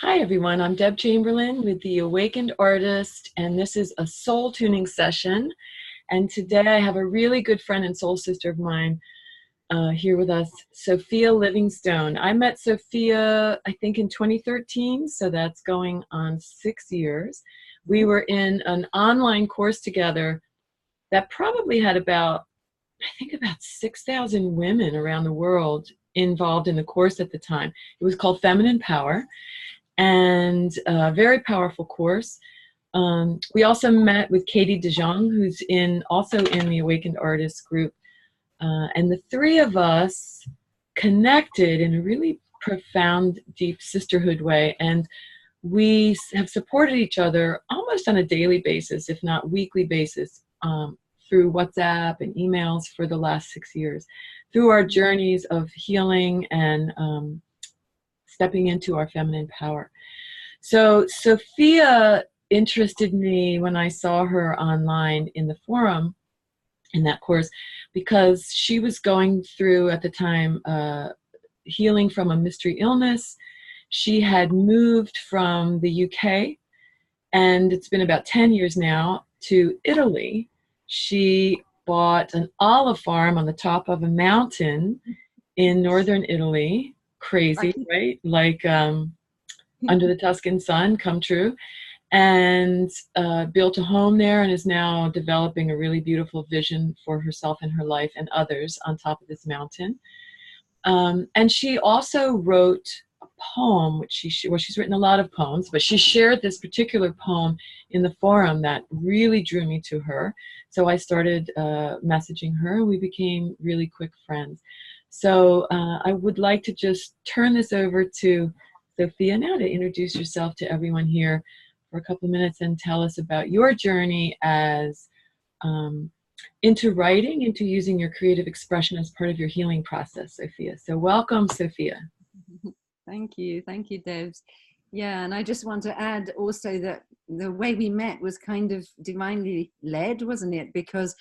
Hi, everyone. I'm Deb Chamberlin with The Awakened Artist, and this is a soul tuning session. And today I have a really good friend and soul sister of mine here with us, Sofia Livingstone. I met Sofia, I think, in 2013, so that's going on 6 years. We were in an online course together that probably had about 6,000 women around the world involved in the course at the time. It was called Feminine Power, and a very powerful course. We also met with Katie DeJong, who's also in the Awakened Artists group, and the three of us connected in a really profound, deep sisterhood way, and we have supported each other almost on a daily basis, if not weekly basis, through WhatsApp and emails for the last 6 years, through our journeys of healing and stepping into our feminine power. So Sofia interested me when I saw her online in the forum in that course, because she was going through at the time healing from a mystery illness. She had moved from the UK, and it's been about 10 years now, to Italy. She bought an olive farm on the top of a mountain in northern Italy. Crazy, right? Like under the Tuscan sun, come true. And built a home there, and is now developing a really beautiful vision for herself and her life and others on top of this mountain. And she also wrote a poem, which she's written a lot of poems, but she shared this particular poem in the forum that really drew me to her. So I started messaging her, and we became really quick friends. So I would like to just turn this over to Sofia now to introduce yourself to everyone here for a couple of minutes and tell us about your journey as into writing, into using your creative expression as part of your healing process, Sofia. So welcome, Sofia. Thank you, Debs. Yeah, and I just want to add also that the way we met was kind of divinely led, wasn't it? Because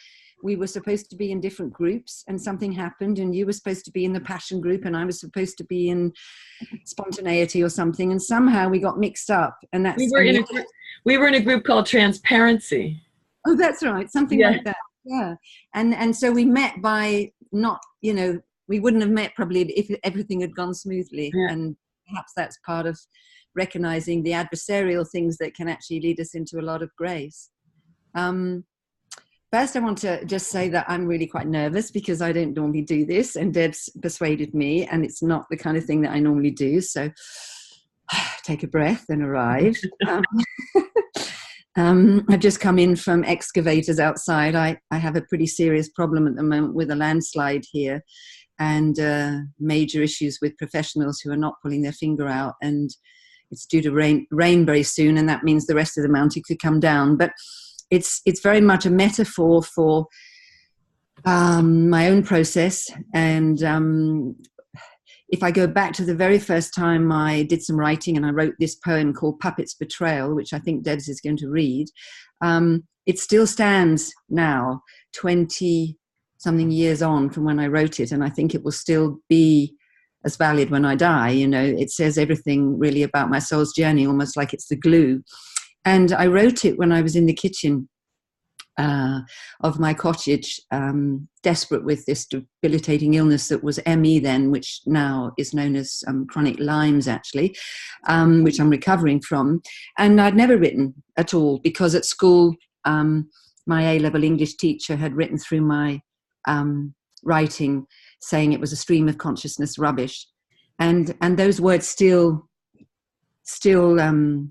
we were supposed to be in different groups, and something happened, and you were supposed to be in the passion group, and I was supposed to be in spontaneity or something, and somehow we got mixed up. And that's we were in a group called Transparency. Oh, that's right, something like that. Yeah, and so we met by not, we wouldn't have met probably if everything had gone smoothly. Yeah. And perhaps that's part of recognizing the adversarial things that can actually lead us into a lot of grace. First, I want to just say that I'm really quite nervous because I don't normally do this, and Deb's persuaded me, and it's not the kind of thing that I normally do. So take a breath and arrive. I've just come in from excavators outside. I have a pretty serious problem at the moment with a landslide here, and major issues with professionals who are not pulling their finger out, and it's due to rain very soon, and that means the rest of the mountain could come down. But it's very much a metaphor for my own process. And if I go back to the very first time I did some writing, and I wrote this poem called Puppet's Betrayal, which I think Debs is going to read, it still stands now, 20-something years on from when I wrote it, and I think it will still be as valid when I die. It says everything really about my soul's journey, almost like it's the glue. And I wrote it when I was in the kitchen of my cottage, desperate with this debilitating illness that was ME then, which now is known as chronic Lyme's, actually, which I'm recovering from. And I'd never written at all, because at school, my A-level English teacher had written through my writing, saying it was a stream of consciousness rubbish. And those words still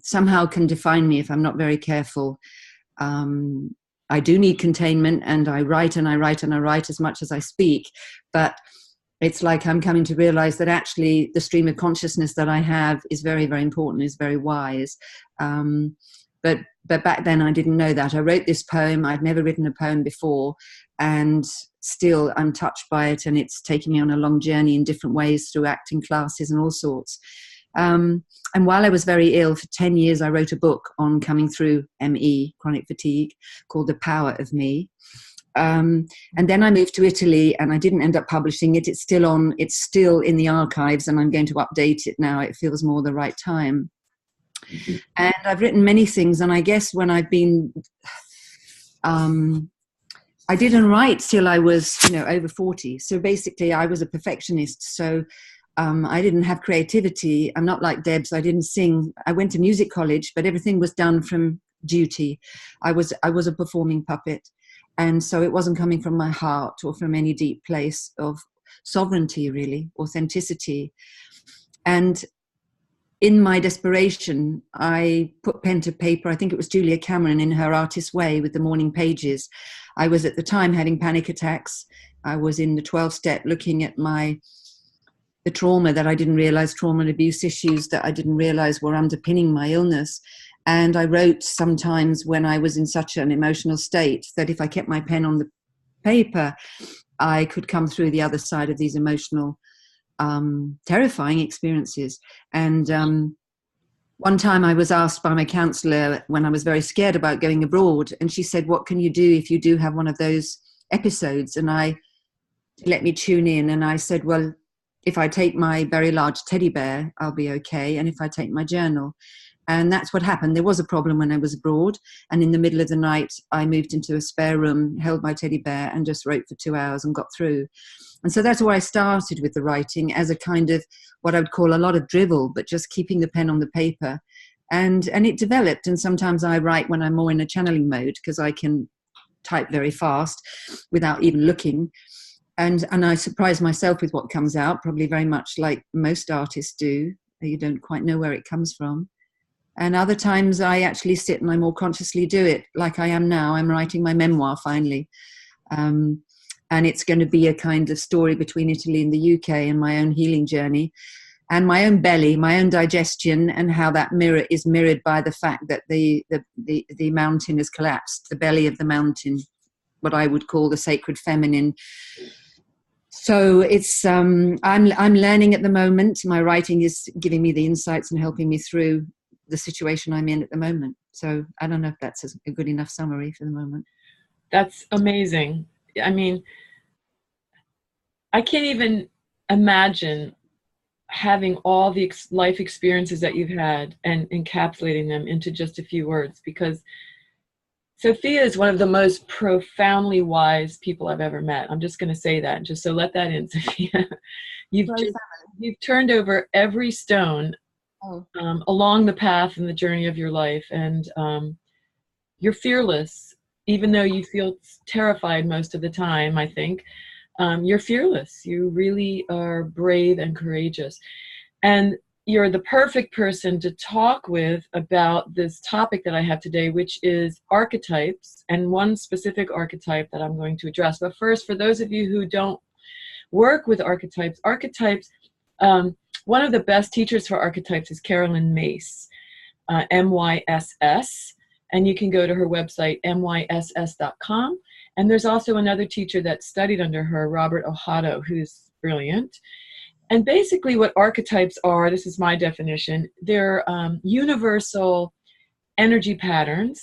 somehow can define me if I'm not very careful. I do need containment, and I write and I write and I write as much as I speak, but it's like I'm coming to realize that actually the stream of consciousness that I have is very, very important, is very wise. But back then I didn't know that. I wrote this poem. I'd never written a poem before, and still I'm touched by it, and it's taken me on a long journey in different ways through acting classes and all sorts. And while I was very ill for 10 years, I wrote a book on coming through ME, chronic fatigue, called The Power of Me. And then I moved to Italy, and I didn't end up publishing it. It's still in the archives, and I'm going to update it now. It feels more the right time. And I've written many things, and I guess when I've been, I didn't write till I was, over 40. So basically I was a perfectionist. So I didn't have creativity. I'm not like Deb, so I didn't sing. I went to music college, but everything was done from duty. I was a performing puppet. And so it wasn't coming from my heart or from any deep place of sovereignty, really, authenticity. And in my desperation, I put pen to paper. I think it was Julia Cameron in her Artist Way with the morning pages. I was at the time having panic attacks. I was in the 12-step looking at the trauma that I didn't realize, trauma and abuse issues that I didn't realize were underpinning my illness. And I wrote sometimes when I was in such an emotional state that if I kept my pen on the paper, I could come through the other side of these emotional, terrifying experiences. And one time I was asked by my counselor when I was very scared about going abroad, and she said, what can you do if you do have one of those episodes? And let me tune in. And I said, well, if I take my very large teddy bear, I'll be okay. And if I take my journal. And that's what happened. There was a problem when I was abroad. And in the middle of the night, I moved into a spare room, held my teddy bear, and just wrote for 2 hours and got through. And so that's where I started with the writing, as a kind of what I would call a lot of drivel, but just keeping the pen on the paper. And it developed. And sometimes I write when I'm more in a channeling mode, because I can type very fast without even looking. And I surprise myself with what comes out, probably very much like most artists do. You don't quite know where it comes from. And other times I actually sit and I more consciously do it, like I am now. I'm writing my memoir finally. And it's going to be a kind of story between Italy and the UK and my own healing journey and my own belly, my own digestion, and how that mirror is mirrored by the fact that the mountain has collapsed, the belly of the mountain, what I would call the sacred feminine. So it's I'm learning at the moment. My writing is giving me the insights and helping me through the situation I'm in at the moment. So I don't know if that's a good enough summary for the moment. That's amazing. I mean, I can't even imagine having all the life experiences that you've had and encapsulating them into just a few words, because Sofia is one of the most profoundly wise people I've ever met. I'm just going to say that, just so let that in, Sofia. You've turned over every stone along the path and the journey of your life, and you're fearless, even though you feel terrified most of the time. I think you're fearless. You really are brave and courageous, and you're the perfect person to talk with about this topic that I have today, which is archetypes, and one specific archetype that I'm going to address. But first, for those of you who don't work with archetypes, one of the best teachers for archetypes is Carolyn Myss, MYSS, and you can go to her website, myss.com. And there's also another teacher that studied under her, Robert Ohado, who's brilliant. And basically what archetypes are, this is my definition, they're universal energy patterns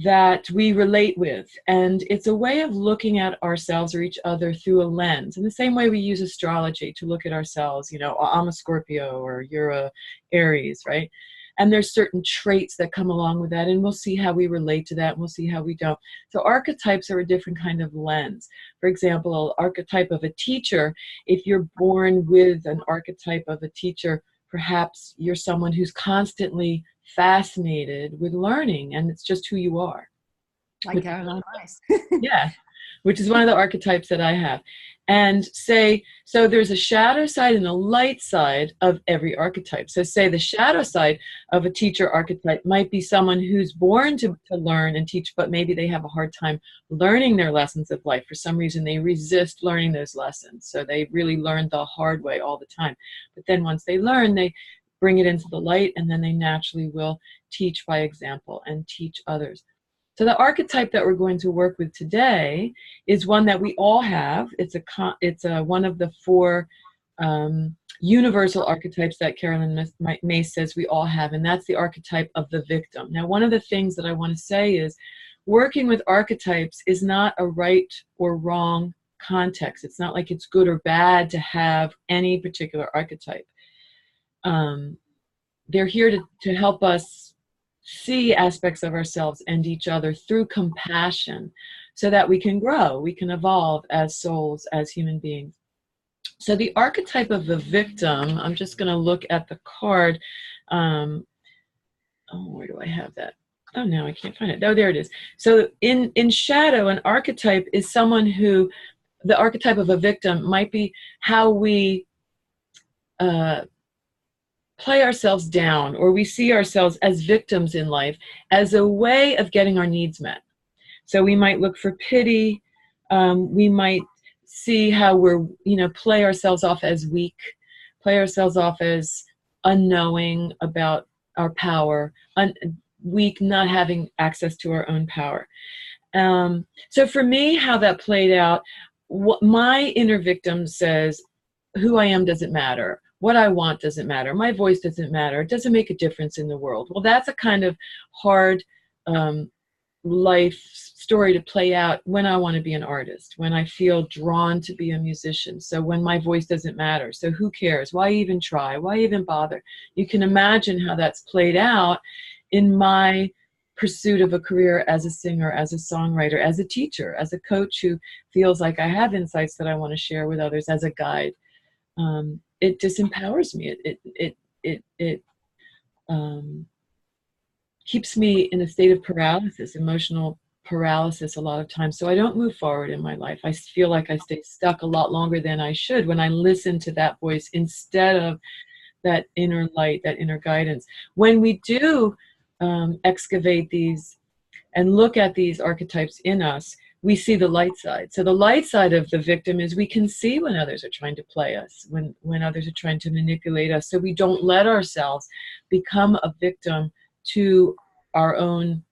that we relate with. And it's a way of looking at ourselves or each other through a lens. In the same way we use astrology to look at ourselves, I'm a Scorpio or you're a Aries, right? And there's certain traits that come along with that, and we'll see how we relate to that, and we'll see how we don't. So archetypes are a different kind of lens. For example, an archetype of a teacher, if you're born with an archetype of a teacher, perhaps you're someone who's constantly fascinated with learning, and it's just who you are. Like Caroline Myss. Yeah, which is one of the archetypes that I have. And so there's a shadow side and a light side of every archetype. So say the shadow side of a teacher archetype might be someone who's born to learn and teach, but maybe they have a hard time learning their lessons of life. For some reason, they resist learning those lessons. So they really learn the hard way all the time. But then once they learn, they bring it into the light, and then they naturally will teach by example and teach others. So the archetype that we're going to work with today is one that we all have. It's one of the 4 universal archetypes that Carolyn Myss says we all have, and that's the archetype of the victim. Now, one of the things that I want to say is working with archetypes is not a right or wrong context. It's not like it's good or bad to have any particular archetype. They're here to help us see aspects of ourselves and each other through compassion so that we can grow, we can evolve as souls, as human beings. So the archetype of the victim, I'm just going to look at the card. Oh, where do I have that? Oh, no, I can't find it. Oh, there it is. So in shadow, an archetype is someone who, the archetype of a victim might be how we play ourselves down, or we see ourselves as victims in life as a way of getting our needs met. So we might look for pity. We might see how we're, play ourselves off as weak, play ourselves off as unknowing about our power, weak, not having access to our own power. So for me, how that played out, what my inner victim says, who I am doesn't matter. What I want doesn't matter. My voice doesn't matter. It doesn't make a difference in the world. Well, that's a kind of hard life story to play out when I want to be an artist, when I feel drawn to be a musician. So when my voice doesn't matter. So who cares? Why even try? Why even bother? You can imagine how that's played out in my pursuit of a career as a singer, as a songwriter, as a teacher, as a coach who feels like I have insights that I want to share with others, as a guide. It disempowers me. It keeps me in a state of paralysis, emotional paralysis a lot of times. So I don't move forward in my life. I feel like I stay stuck a lot longer than I should when I listen to that voice instead of that inner light, that inner guidance. When we do excavate these and look at these archetypes in us, we see the light side. So the light side of the victim is we can see when others are trying to play us, when others are trying to manipulate us. So we don't let ourselves become a victim to our own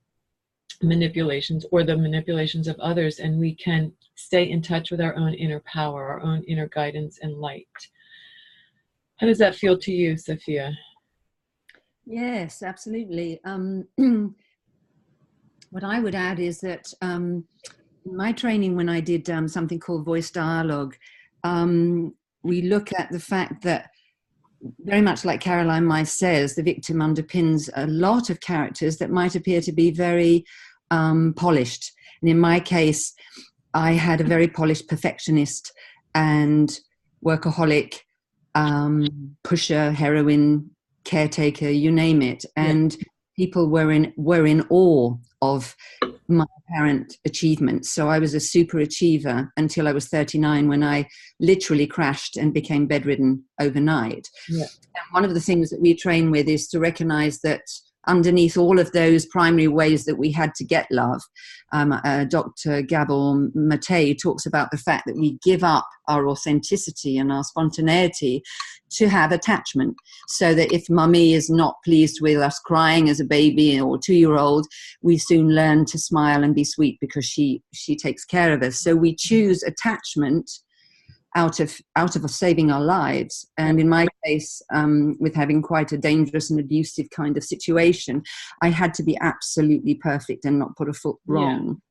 manipulations or the manipulations of others, and we can stay in touch with our own inner power, our own inner guidance and light. How does that feel to you, Sofia? Yes, absolutely. What I would add is that my training, when I did something called voice dialogue, we look at the fact that, very much like Caroline Myss says, the victim underpins a lot of characters that might appear to be very polished. And in my case, I had a very polished perfectionist and workaholic, pusher, heroine, caretaker, you name it. And people were in awe of my apparent achievements. So I was a super achiever until I was 39, when I literally crashed and became bedridden overnight. Yeah. And one of the things that we train with is to recognize that underneath all of those primary ways that we had to get love, Dr. Gabor Mate talks about the fact that we give up our authenticity and our spontaneity to have attachment, so that if mummy is not pleased with us crying as a baby or 2-year-old, we soon learn to smile and be sweet because she takes care of us. So we choose attachment out of saving our lives. And in my case, with having quite a dangerous and abusive kind of situation, I had to be absolutely perfect and not put a foot wrong.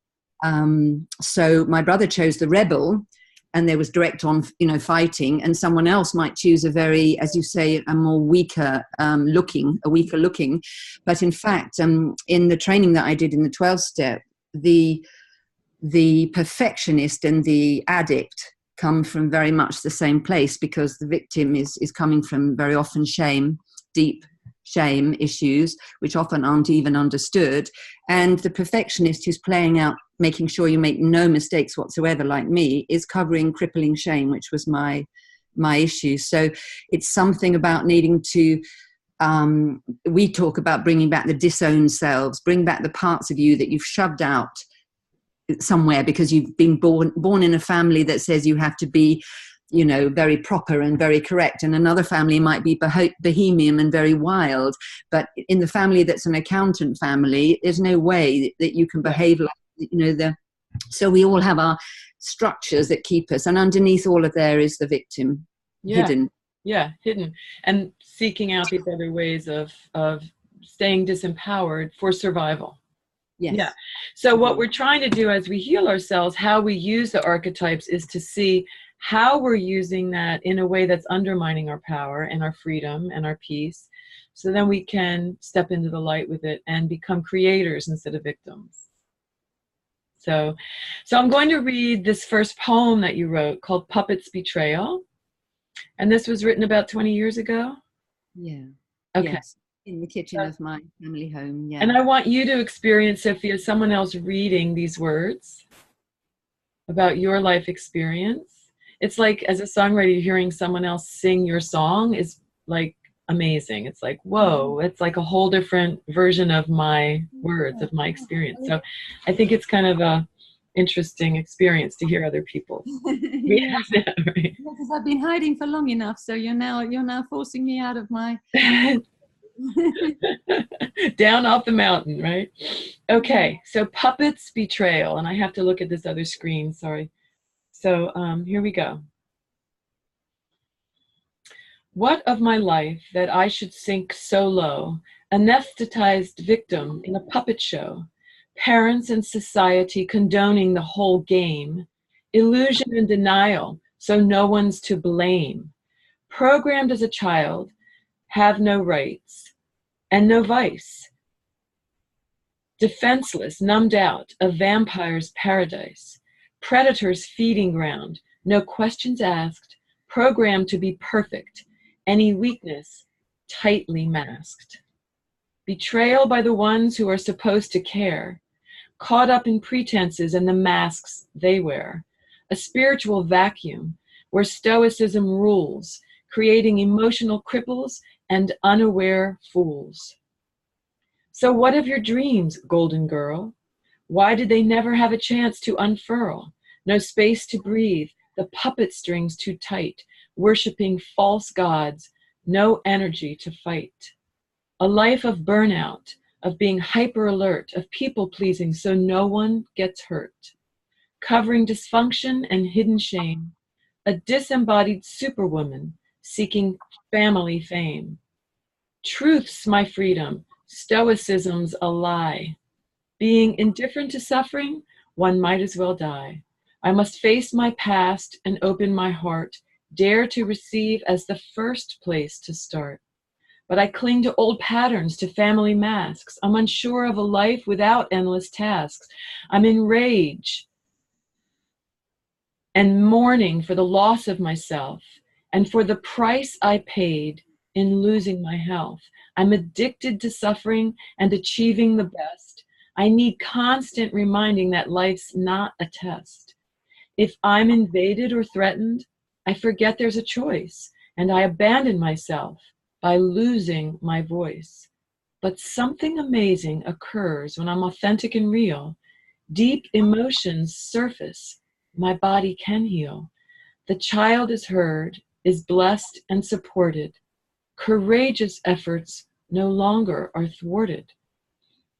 So my brother chose the rebel, and there was direct on, fighting, and someone else might choose a very, as you say, a more weaker looking. But in fact, in the training that I did in the 12-step, the perfectionist and the addict come from very much the same place, because the victim is coming from very often shame, deep shame issues, which often aren't even understood. And the perfectionist who's playing out, making sure you make no mistakes whatsoever, like me, is covering crippling shame, which was my issue. So it's something about needing to, we talk about bringing back the disowned selves, bring back the parts of you that you've shoved out somewhere because you've been born in a family that says you have to be, very proper and very correct, and another family might be bohemian and very wild. But in the family that's an accountant family, there's no way that you can behave like, so we all have our structures that keep us, and underneath all of there is the victim, hidden. Yeah, hidden, and seeking out these other ways of staying disempowered for survival. Yeah. Yes. So what we're trying to do as we heal ourselves, how we use the archetypes, is to see how we're using that in a way that's undermining our power and our freedom and our peace. So then we can step into the light with it and become creators instead of victims. So I'm going to read this first poem that you wrote called Puppet's Betrayal. And this was written about 20 years ago. Yeah. Okay. Yes. In the kitchen of my family home. Yeah. And I want you to experience, Sophia, someone else reading these words about your life experience. It's like, as a songwriter, hearing someone else sing your song is like amazing. It's like, whoa, it's like a whole different version of my words, of my experience. So I think it's kind of a interesting experience to hear other people's. Yes. Yeah, right. Because I've been hiding for long enough, so you're now forcing me out of my Down off the mountain, right? Okay, so Puppet's Betrayal, and I have to look at this other screen, sorry. So here we go. What of my life that I should sink so low, anesthetized victim in a puppet show, parents and society condoning the whole game, illusion and denial, so no one's to blame, programmed as a child, have no rights and no vice, defenseless, numbed out, a vampire's paradise, predator's feeding ground, no questions asked, programmed to be perfect, any weakness tightly masked. Betrayal by the ones who are supposed to care, caught up in pretenses and the masks they wear. A spiritual vacuum where stoicism rules, creating emotional cripples and unaware fools. So what of your dreams, golden girl? Why did they never have a chance to unfurl? No space to breathe, the puppet strings too tight, worshiping false gods, no energy to fight. A life of burnout, of being hyper alert, of people pleasing so no one gets hurt. Covering dysfunction and hidden shame. A disembodied superwoman seeking family fame. Truth's my freedom, stoicism's a lie. Being indifferent to suffering, one might as well die. I must face my past and open my heart, dare to receive as the first place to start. But I cling to old patterns, to family masks. I'm unsure of a life without endless tasks. I'm in rage and mourning for the loss of myself and for the price I paid in losing my health. I'm addicted to suffering and achieving the best. I need constant reminding that life's not a test. If I'm invaded or threatened, I forget there's a choice and I abandon myself by losing my voice. But something amazing occurs when I'm authentic and real. Deep emotions surface. My body can heal. The child is heard, is blessed and supported. Courageous efforts no longer are thwarted.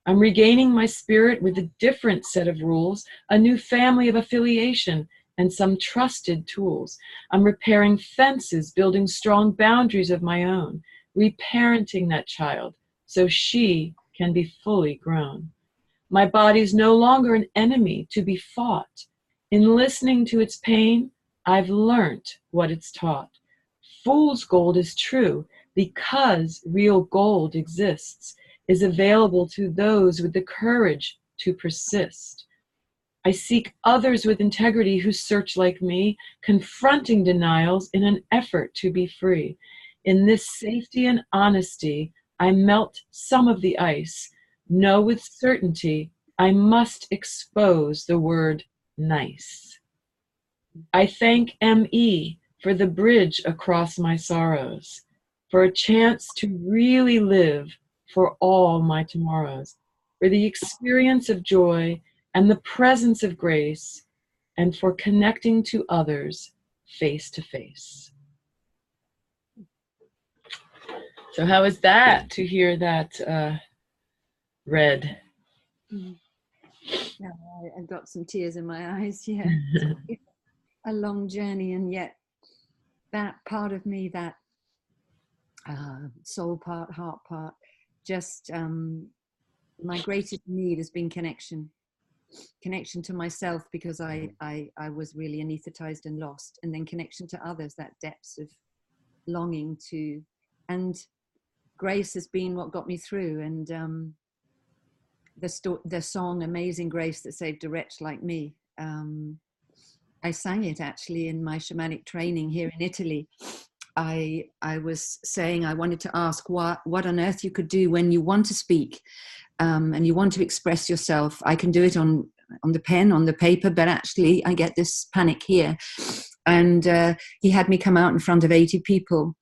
I'm regaining my spirit with a different set of rules, a new family of affiliation, and some trusted tools. I'm repairing fences, building strong boundaries of my own, reparenting that child so she can be fully grown. My body's no longer an enemy to be fought. In listening to its pain, I've learnt what it's taught. Fool's gold is true because real gold exists, is available to those with the courage to persist. I seek others with integrity who search like me, confronting denials in an effort to be free. In this safety and honesty, I melt some of the ice. Know with certainty, I must expose the word nice. I thank M.E. for the bridge across my sorrows, for a chance to really live for all my tomorrows, for the experience of joy and the presence of grace, and for connecting to others face to face. So how is that to hear that read? Yeah, I've got some tears in my eyes. Yeah, it's a long journey, and yet that part of me, that soul part, heart part, just My greatest need has been connection to myself, because I was really anesthetized and lost, and then connection to others, that depths of longing to, and grace has been what got me through. And the song Amazing Grace that saved a wretch like me, I sang it actually in my shamanic training here in Italy. I was saying I wanted to ask what on earth you could do when you want to speak, and you want to express yourself. I can do it on the pen, on the paper, but actually I get this panic here. And he had me come out in front of 80 people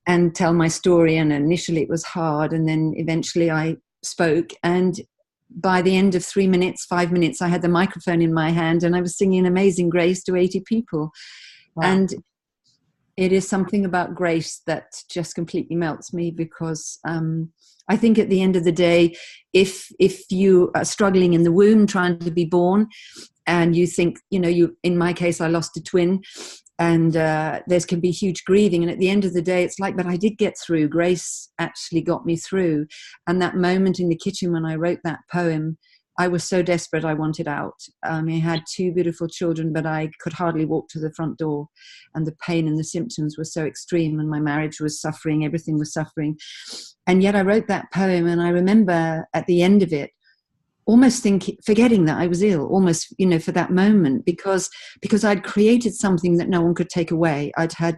and tell my story. And initially it was hard, and then eventually I spoke. And by the end of 3 minutes, 5 minutes, I had the microphone in my hand and I was singing Amazing Grace to 80 people. Wow. And it is something about grace that just completely melts me, because I think at the end of the day, if you are struggling in the womb trying to be born, and you think, in my case, I lost a twin, and there can be huge grieving. And at the end of the day, it's like, but I did get through. Grace actually got me through. And that moment in the kitchen when I wrote that poem, I was so desperate I wanted out. I had 2 beautiful children, but I could hardly walk to the front door. And the pain and the symptoms were so extreme, and my marriage was suffering, everything was suffering. And yet I wrote that poem, and I remember at the end of it, almost forgetting that I was ill, almost, for that moment, because I'd created something that no one could take away. I'd had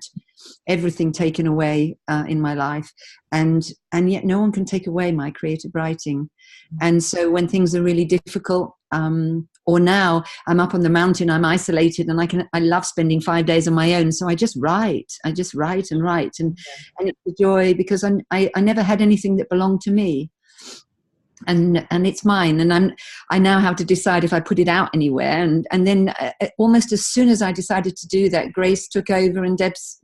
everything taken away in my life, and yet no one can take away my creative writing. And so when things are really difficult, or now I'm up on the mountain, I'm isolated, and I love spending 5 days on my own. So I just write and write, and it's a joy, because I never had anything that belonged to me. And it's mine, and I now have to decide if I put it out anywhere. And then almost as soon as I decided to do that, Grace took over, and Deb's.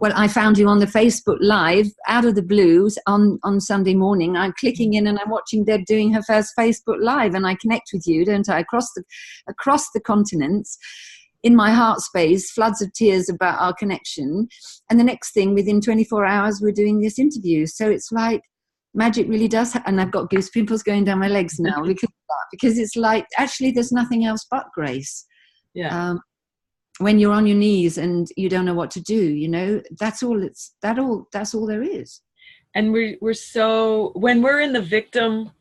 I found you on the Facebook Live out of the blues on Sunday morning. I'm clicking in and I'm watching Deb doing her first Facebook Live, and I connect with you, don't I? Across the continents. In my heart space, floods of tears about our connection. And the next thing, within 24 hours, we're doing this interview. So it's like, magic really does and I've got goose pimples going down my legs now because it's like, actually there's nothing else but grace. When you're on your knees and you don't know what to do, that's all there is. And we're so, when we're in the victim,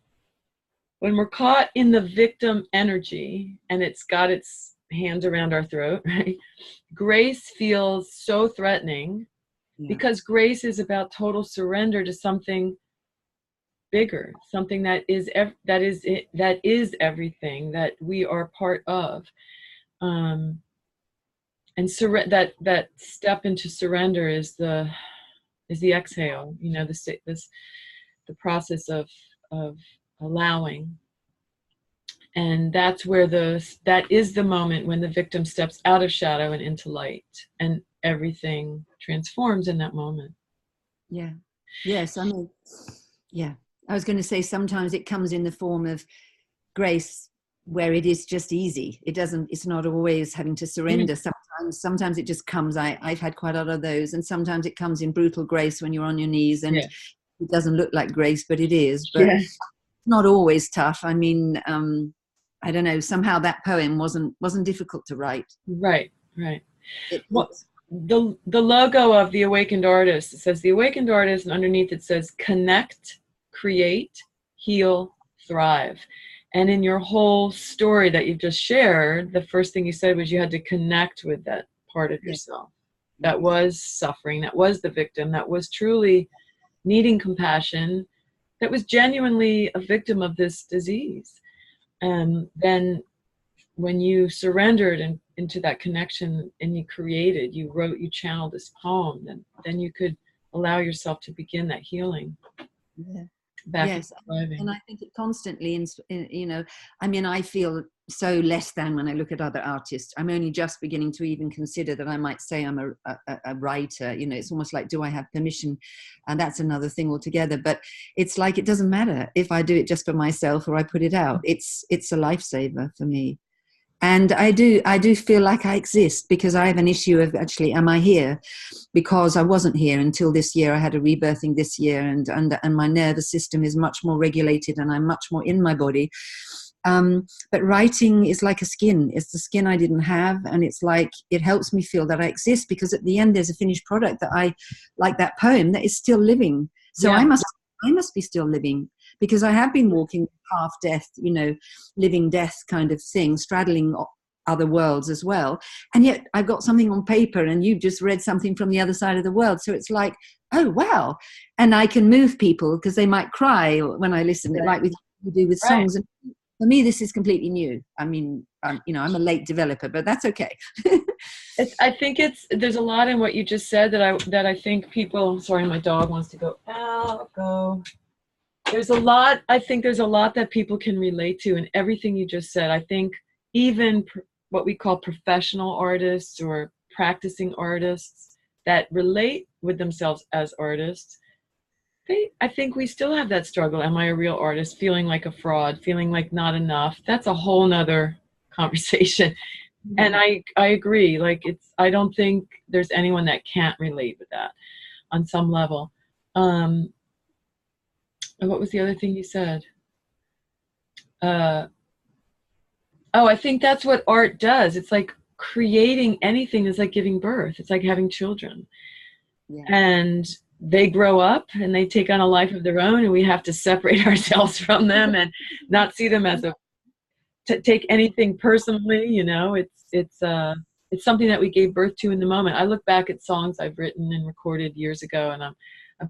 when we're caught in the victim energy and it's got its hands around our throat, right? Grace feels so threatening, because grace is about total surrender to something bigger, something that is everything that we are part of, and that step into surrender is the exhale. The process of allowing, and that's where that is the moment when the victim steps out of shadow and into light, and everything transforms in that moment. I was going to say, sometimes it comes in the form of grace where it is just easy. It's not always having to surrender. Sometimes it just comes. I've had quite a lot of those. And sometimes it comes in brutal grace when you're on your knees, and it doesn't look like grace, but it is. But it's not always tough. I mean, I don't know, somehow that poem wasn't difficult to write. Right. The logo of the Awakened Artist, it says the Awakened Artist, and underneath it says connect, create, heal, thrive. And in your whole story that you've just shared, the first thing you said was you had to connect with that part of yourself that was suffering, that was the victim, that was truly needing compassion, that was genuinely a victim of this disease. And then when you surrendered into that connection and you created, you wrote, you channeled this poem, and then you could allow yourself to begin that healing. Yes, and I think it constantly, I feel so less than when I look at other artists. I'm only just beginning to even consider that I might say I'm a writer. It's almost like, do I have permission? And that's another thing altogether. But it's like, it doesn't matter if I do it just for myself or I put it out. It's a lifesaver for me. And I do feel like I exist, because I have an issue of, actually, am I here? Because I wasn't here until this year. I had a rebirthing this year, and my nervous system is much more regulated, and I'm much more in my body. But writing is like a skin. It's the skin I didn't have, and it's like, it helps me feel that I exist, because at the end there's a finished product that I, like that poem, that is still living. So Yeah. I must be still living, because I have been walking half death, living death kind of thing, straddling other worlds as well. And yet I've got something on paper, and you've just read something from the other side of the world. So it's like, oh, wow. And I can move people because they might cry when I listen, Right. like we do with songs. And for me, this is completely new. I mean, I'm a late developer, but that's okay. I think there's a lot in what you just said that I think people, sorry, my dog wants to go out, go. I think there's a lot that people can relate to in everything you just said. I think even what we call professional artists or practicing artists that relate with themselves as artists, I think we still have that struggle. Am I a real artist? Feeling like a fraud, feeling like not enough. That's a whole nother conversation. And I agree. Like, I don't think there's anyone that can't relate with that on some level. What was the other thing you said? I think that's what art does. It's like creating anything is like giving birth. It's like having children. Yeah. And they grow up and they take on a life of their own, and we have to separate ourselves from them and not see them as to take anything personally. It's something that we gave birth to in the moment. I look back at songs I've written and recorded years ago, and I'm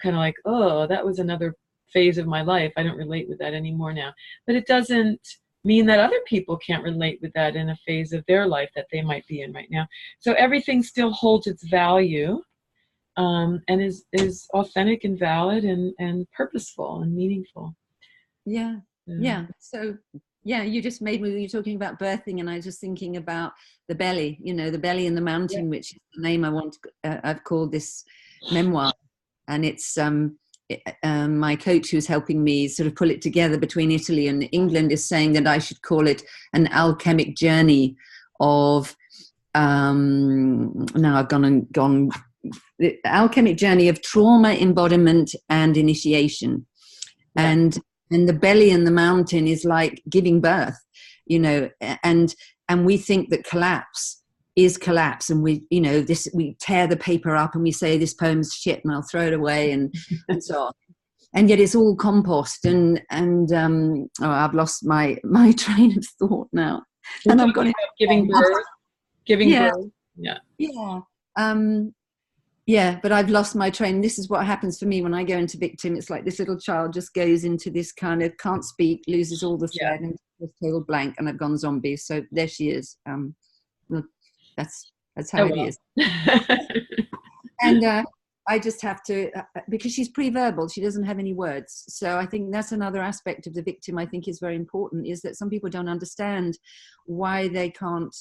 kind of like, oh, that was another phase of my life. I don't relate with that anymore now. But it doesn't mean that other people can't relate with that in a phase of their life that they might be in right now. So everything still holds its value, and is authentic and valid and purposeful and meaningful. Yeah. So you just made me, you're talking about birthing, and I was just thinking about the belly, the belly in the mountain, which is the name I've called this memoir. And it's my coach who's helping me sort of pull it together between Italy and England is saying that I should call it an alchemic journey of now I've gone the alchemic journey of trauma, embodiment, and initiation. And the belly in the mountain is like giving birth, and we think that collapse is collapse, and we tear the paper up and we say this poem's shit and I'll throw it away and so on. And yet it's all compost, and I've lost my train of thought now. And I've got giving birth. But I've lost my train. This is what happens for me when I go into victim. It's like this little child just goes into this kind of can't speak, loses all the thread, and just total blank, and I've gone zombie. So there she is. That's how it is. And I just have to, because she's pre-verbal, she doesn't have any words. So I think that's another aspect of the victim I think is very important, is that some people don't understand why they can't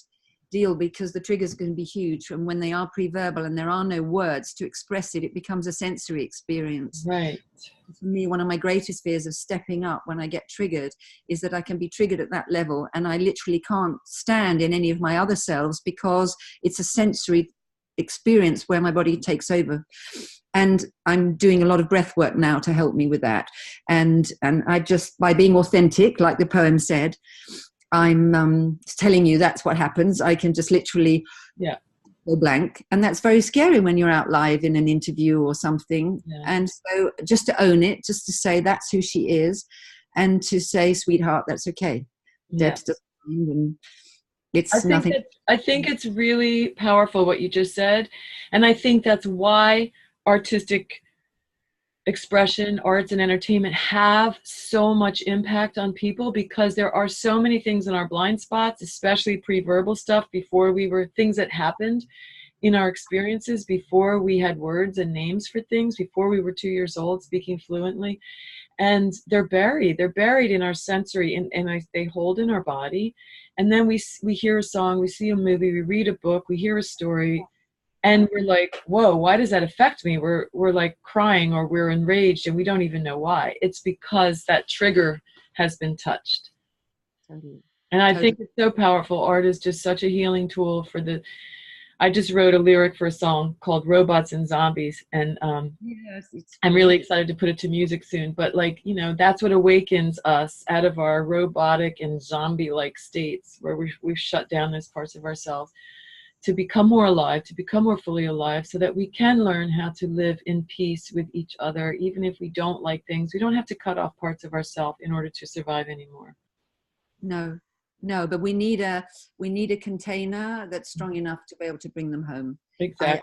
deal, because the triggers can be huge. And when they are pre-verbal and there are no words to express it, it becomes a sensory experience. Right. For me, one of my greatest fears of stepping up when I get triggered is that I can be triggered at that level and I literally can't stand in any of my other selves, because it's a sensory experience where my body takes over. And I'm doing a lot of breath work now to help me with that. And I just, by being authentic, like the poem said, I'm telling you that's what happens. I can just literally go blank. And that's very scary when you're out live in an interview or something. Yeah. And so just to own it, just to say that's who she is, and to say, sweetheart, that's okay. Yeah. Deb's just, and it's nothing. I think it's really powerful what you just said. And I think that's why artistic expression, arts and entertainment have so much impact on people, because there are so many things in our blind spots, especially pre-verbal stuff, things that happened in our experiences before we had words and names for things, before we were 2 years old speaking fluently. And they're buried in our sensory, and they hold in our body. And then we hear a song, we see a movie, we read a book, we hear a story, and we're like, whoa, why does that affect me? We're like crying, or we're enraged, and we don't even know why. It's because that trigger has been touched. And I Totally. think it's so powerful. Art is just such a healing tool for the. I just wrote a lyric for a song called "Robots and Zombies," and Yes, it's I'm really great. excited to put it to music soon. But like, that's what awakens us out of our robotic and zombie-like states where we've shut down those parts of ourselves to become more alive, to become more fully alive, so that we can learn how to live in peace with each other. Even if we don't like things, we don't have to cut off parts of ourselves in order to survive anymore. No, no, but we need a container that's strong enough to be able to bring them home. I Exactly.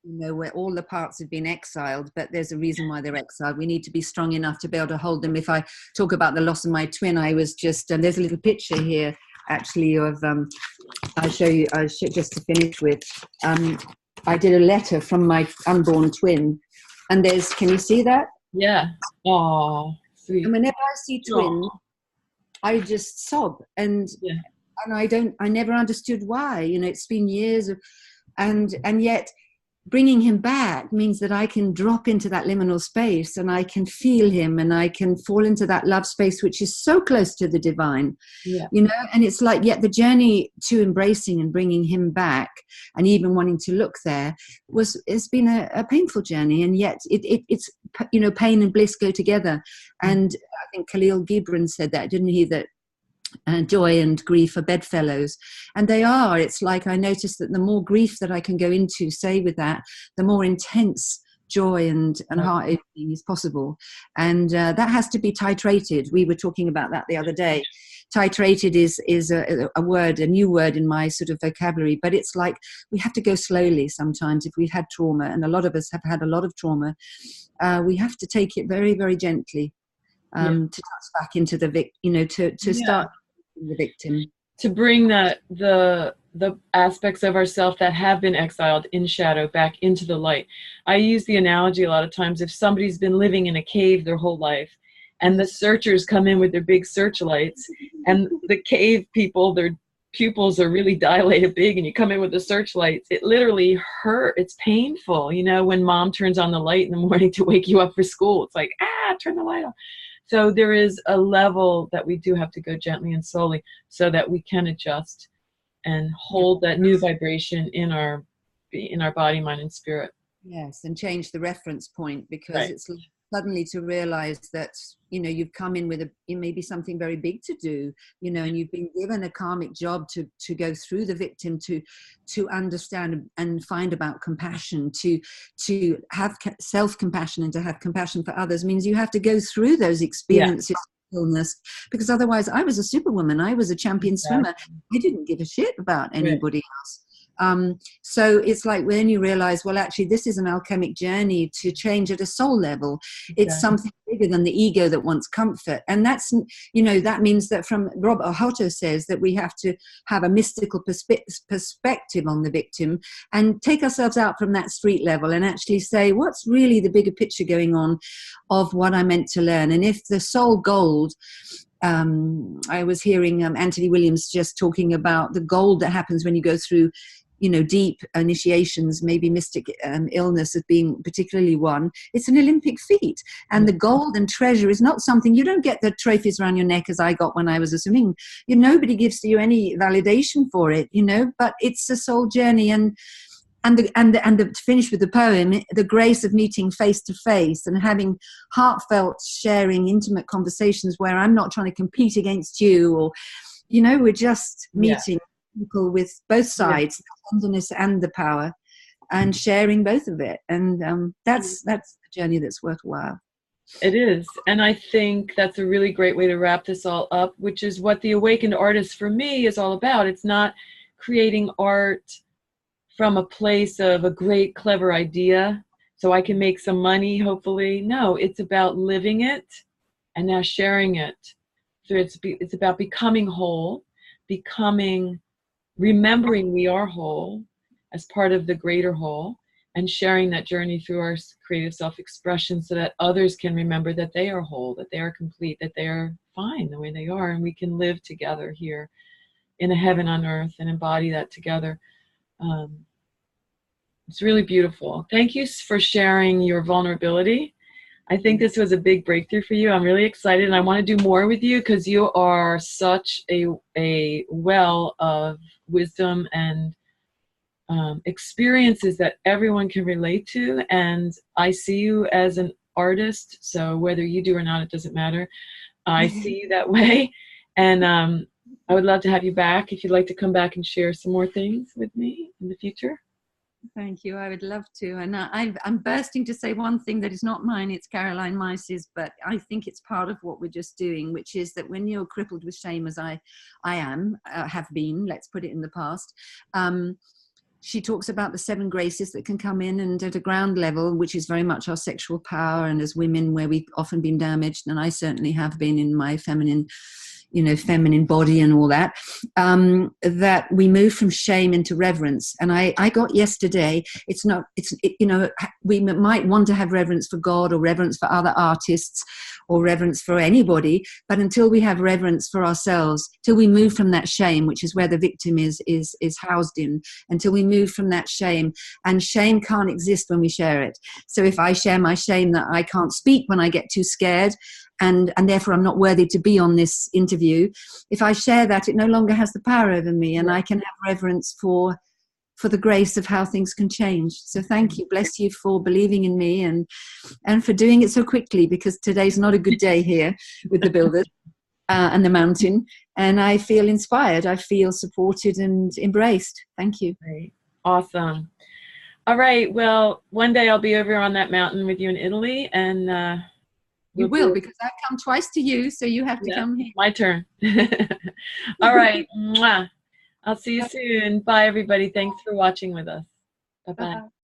where all the parts have been exiled, but there's a reason why they're exiled. We need to be strong enough to be able to hold them. If I talk about the loss of my twin, I was just there's a little picture here actually of I'll show you. Just to finish with. I did a letter from my unborn twin, and can you see that? Yeah. Oh, And sweet. whenever I see twins, Oh, I just sob, yeah. I never understood why. It's been years of, and yet bringing him back means that I can drop into that liminal space and I can feel him and I can fall into that love space, which is so close to the divine, Yeah. and it's like, yet the journey to embracing and bringing him back and even wanting to look there it's been a painful journey. And yet it's, pain and bliss go together. And I think Khalil Gibran said that, didn't he? That joy and grief are bedfellows, and they are. It's like I notice that the more grief that I can go into, say, with that, the more intense joy and heart opening is possible. And that has to be titrated. We were talking about that the other day. Titrated is a word, a new word in my sort of vocabulary, but it's like we have to go slowly sometimes if we've had trauma, and a lot of us have had a lot of trauma. We have to take it very, very gently, to touch back into to Yeah. start the victim. To bring the aspects of ourself that have been exiled in shadow back into the light. I use the analogy a lot of times, if somebody's been living in a cave their whole life and the searchers come in with their big searchlights, and the cave people, their pupils are really dilated big, and you come in with the searchlights, it literally hurt. It's painful, when mom turns on the light in the morning to wake you up for school. It's like, turn the light on. So there is a level that we do have to go gently and slowly so that we can adjust and hold that new vibration in our body, mind, and spirit. Yes, and change the reference point, because Right. it's suddenly to realize that you've come in with maybe something very big to do, and you've been given a karmic job to go through the victim, to understand and find about compassion, to have self-compassion and to have compassion for others, means you have to go through those Yeah. experiences of illness, because otherwise I was a superwoman, I was a champion swimmer, I didn't give a shit about Right. anybody else. So it's like when you realize, well, actually, this is an alchemic journey to change at a soul level. It's Exactly. something bigger than the ego that wants comfort. And that's, that means that, from Rob Ohoto says, that we have to have a mystical perspective on the victim and take ourselves out from that street level and actually say, what's really the bigger picture going on of what I'm meant to learn? And if the soul gold, I was hearing Anthony Williams just talking about the gold that happens when you go through deep initiations, maybe mystic illness as being particularly one. It's an Olympic feat. And the gold and treasure is not something, you don't get the trophies around your neck as I got when I was a swimming. Nobody gives you any validation for it, but it's a soul journey. And to finish with the poem, the grace of meeting face to face and having heartfelt, sharing, intimate conversations where I'm not trying to compete against you, or, we're just meeting people with both sides, the tenderness and the power, and sharing both of it. And that's the journey that's worthwhile. It is. And I think that's a really great way to wrap this all up, which is what the awakened artist for me is all about. It's not creating art from a place of a great, clever idea so I can make some money, hopefully. No, it's about living it and now sharing it. So it's about becoming whole, remembering we are whole as part of the greater whole, and sharing that journey through our creative self-expression so that others can remember that they are whole, that they are complete, that they are fine the way they are, and we can live together here in a heaven on earth and embody that together. It's really beautiful. Thank you for sharing your vulnerability. I think this was a big breakthrough for you. I'm really excited, and I want to do more with you because you are such a well of wisdom and experiences that everyone can relate to. And I see you as an artist, so whether you do or not, it doesn't matter. I see you that way, and I would love to have you back if you'd like to come back and share some more things with me in the future. Thank you. I would love to. And I'm bursting to say one thing that is not mine. It's Caroline Meiss's, but I think it's part of what we're just doing, which is that when you're crippled with shame, as I am, have been, let's put it in the past, she talks about the 7 graces that can come in, and at a ground level, which is very much our sexual power. And as women, where we've often been damaged, and I certainly have been in my feminine body and all that, that we move from shame into reverence. And I got yesterday, we might want to have reverence for God or reverence for other artists or reverence for anybody, but until we have reverence for ourselves, till we move from that shame, which is where the victim is housed in, until we move from that shame, and shame can't exist when we share it. So if I share my shame that I can't speak when I get too scared, and therefore I'm not worthy to be on this interview, if I share that, it no longer has the power over me, and I can have reverence for the grace of how things can change. So thank you. Bless you for believing in me and for doing it so quickly, because today's not a good day here with the builders and the mountain. And I feel inspired. I feel supported and embraced. Thank you. Great. Awesome. All right. Well, one day I'll be over on that mountain with you in Italy, and you will, because I've come twice to you, so you have to come here. My turn. All right. Mwah. I'll see you soon. Bye, everybody. Thanks for watching with us. Bye-bye.